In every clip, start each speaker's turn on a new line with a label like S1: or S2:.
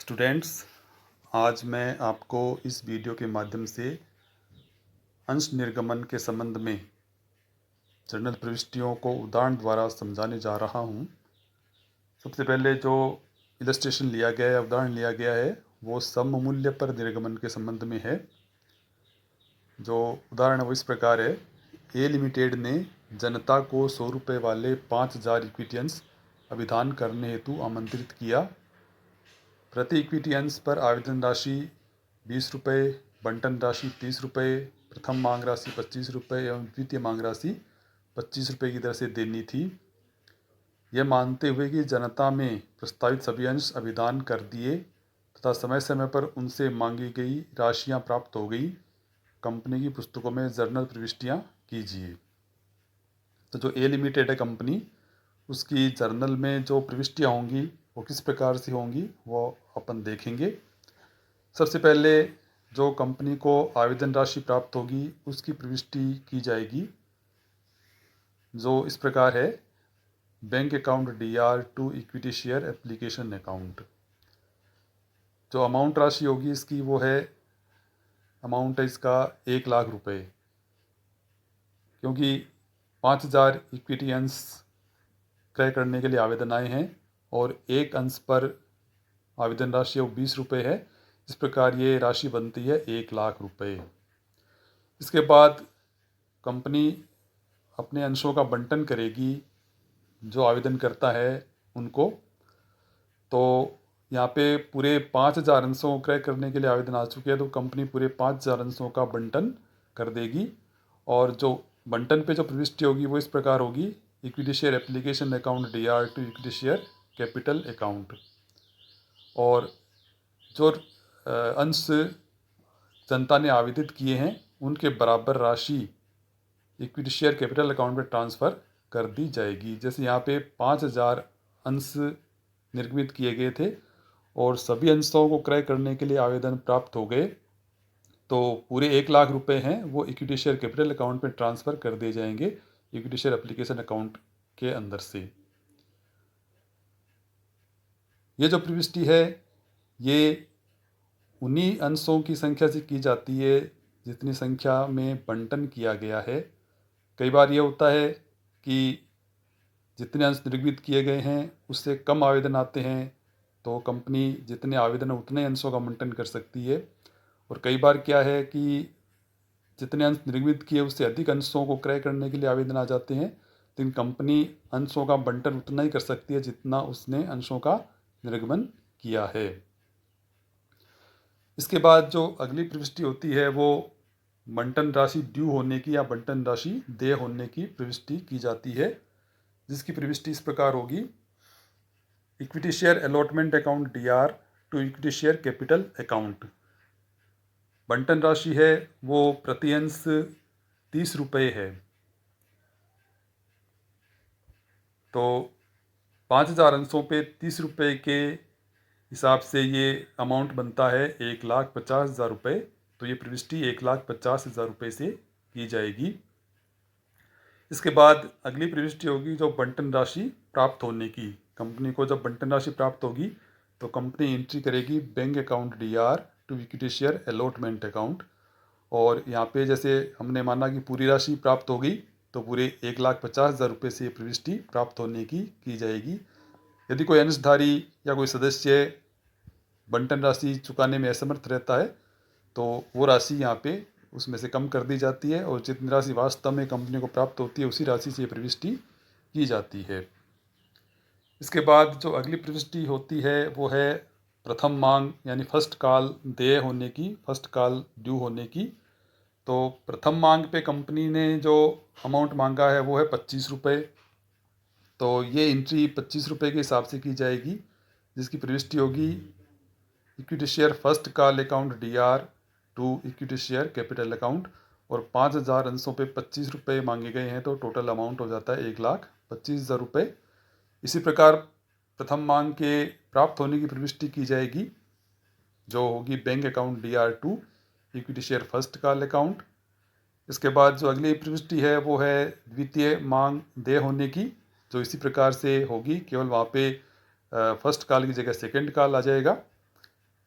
S1: Students, आज मैं आपको इस वीडियो के माध्यम से अंश निर्गमन के संबंध में जर्नल प्रविष्टियों को उदाहरण द्वारा समझाने जा रहा हूँ। सबसे पहले जो इलस्ट्रेशन लिया गया है, उदाहरण लिया गया है, वो सममूल्य पर निर्गमन के संबंध में है। जो उदाहरण है वो इस प्रकार है। ए लिमिटेड ने जनता को 100 रुपये वाले 5000 इक्विटी अंश अभिदान करने हेतु आमंत्रित किया। प्रति इक्विटी अंश पर आवेदन राशि 20 रुपये, बंटन राशि 30 रुपये, प्रथम मांग राशि 25 रुपये एवं द्वितीय मांग राशि 25 रुपये की दर से देनी थी। यह मानते हुए कि जनता में प्रस्तावित सभी अंश अभिदान कर दिए तथा समय समय पर उनसे मांगी गई राशियां प्राप्त हो गई, कंपनी की पुस्तकों में जर्नल प्रविष्टियां कीजिए। तो जो ए लिमिटेड है कंपनी, उसकी जर्नल में जो प्रविष्टियां होंगी वो किस प्रकार से होंगी वो अपन देखेंगे। सबसे पहले जो कंपनी को आवेदन राशि प्राप्त होगी उसकी प्रविष्टि की जाएगी, जो इस प्रकार है। Bank account DR to equity share application account. जो अमाउंट राशि होगी इसकी वो है, अमाउंट है इसका 1 लाख रुपए, क्योंकि 5000 इक्विटी अंश क्रय करने के लिए आवेदन आए हैं और एक अंश पर आवेदन राशि वो 20 रुपये है। इस प्रकार ये राशि बनती है 1 लाख रुपए। इसके बाद कंपनी अपने अंशों का बंटन करेगी जो आवेदन करता है उनको। तो यहाँ पे पूरे 5000 अंशों को क्रय करने के लिए आवेदन आ चुके हैं, तो कंपनी पूरे 5000 अंशों का बंटन कर देगी। और जो बंटन पे जो प्रविष्टि होगी वो इस प्रकार होगी। Equity share application account DR to equity share capital account. और जो अंश जनता ने आवेदित किए हैं उनके बराबर राशि इक्विटी शेयर कैपिटल अकाउंट में ट्रांसफ़र कर दी जाएगी। जैसे यहाँ पे 5000 अंश निर्गमित किए गए थे और सभी अंशों को क्रय करने के लिए आवेदन प्राप्त हो गए, तो पूरे 1 लाख रुपए हैं वो इक्विटी शेयर कैपिटल अकाउंट में ट्रांसफ़र कर दिए जाएंगे इक्विटी शेयर एप्लीकेशन अकाउंट के अंदर से। ये जो प्रविष्टि है ये उन्हीं अंशों की संख्या से की जाती है जितनी संख्या में बंटन किया गया है। कई बार ये होता है कि जितने अंश निर्गमित किए गए हैं उससे कम आवेदन आते हैं, तो कंपनी जितने आवेदन है उतने अंशों का बंटन कर सकती है। और कई बार क्या है कि जितने अंश निर्गमित किए उससे अधिक अंशों को क्रय करने के लिए आवेदन आ जाते हैं, लेकिन कंपनी अंशों का बंटन उतना ही कर सकती है जितना उसने अंशों का निर्गमन किया है। इसके बाद जो अगली प्रविष्टि होती है वो बंटन राशि ड्यू होने की या बंटन राशि देय होने की प्रविष्टि की जाती है, जिसकी प्रविष्टि इस प्रकार होगी। Equity share allotment account DR to equity share capital account. बंटन राशि है वो प्रति अंश 30 रुपये है। तो 5000 अंशों पे 30 रुपये के हिसाब से ये अमाउंट बनता है 1,50,000 रुपये। तो ये प्रविष्टि 1,50,000 रुपये से की जाएगी। इसके बाद अगली प्रविष्टि होगी जो बंटन राशि प्राप्त होने की। कंपनी को जब बंटन राशि प्राप्त होगी तो कंपनी एंट्री करेगी bank account DR to equity share allotment account. और यहाँ पे जैसे हमने माना कि पूरी राशि प्राप्त हो गई, तो पूरे 1,50,000 रुपये से प्रविष्टि प्राप्त होने की जाएगी। यदि कोई अंशधारी या कोई सदस्य बंटन राशि चुकाने में असमर्थ रहता है तो वो राशि यहाँ पे उसमें से कम कर दी जाती है और जितनी राशि वास्तव में कंपनी को प्राप्त होती है उसी राशि से प्रविष्टि की जाती है। इसके बाद जो अगली प्रविष्टि होती है वो है प्रथम मांग यानी फर्स्ट कॉल देय होने की, फर्स्ट कॉल ड्यू होने की। तो प्रथम मांग पे कंपनी ने जो अमाउंट मांगा है वो है 25 रुपये। तो ये एंट्री 25 रुपये के हिसाब से की जाएगी, जिसकी प्रविष्टि होगी equity share first call account DR to equity share capital account. और 5000 अंशों पे 25 रुपये मांगे गए हैं, तो टोटल अमाउंट हो जाता है 1,25,000 रुपये। इसी प्रकार प्रथम मांग के प्राप्त होने की प्रविष्टि की जाएगी, जो होगी bank account DR to equity share first call account. इसके बाद जो अगली प्रविष्टि है वो है द्वितीय मांग देय होने की, जो इसी प्रकार से होगी, केवल वहाँ पे फर्स्ट कॉल की जगह सेकंड कॉल आ जाएगा।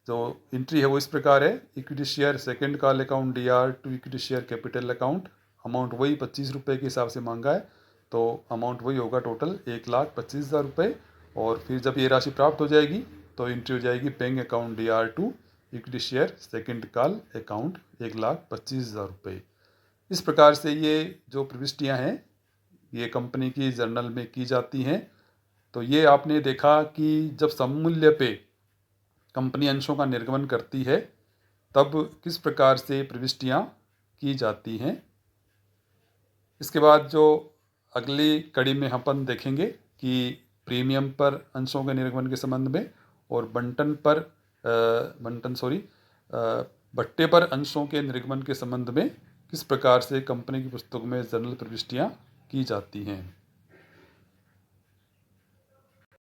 S1: जो एंट्री है वो इस प्रकार है। Equity share second call account DR to equity share capital account, amount वही 25 रुपये के हिसाब से मांगा है, तो अमाउंट वही होगा टोटल 1,25,000 रुपये। और फिर जब ये राशि प्राप्त हो जाएगी तो एंट्री हो जाएगी bank account DR to equity share second call account 1,25,000 रुपये। इस प्रकार से ये जो प्रविष्टियाँ हैं ये कंपनी की जर्नल में की जाती हैं। तो ये आपने देखा कि जब सममूल्य पे कंपनी अंशों का निर्गमन करती है तब किस प्रकार से प्रविष्टियाँ की जाती हैं। इसके बाद जो अगली कड़ी में अपन देखेंगे कि प्रीमियम पर अंशों के निर्गमन के संबंध में और बट्टे पर अंशों के निर्गमन के संबंध में किस प्रकार से कंपनी की पुस्तक में जर्नल प्रविष्टियाँ की जाती हैं।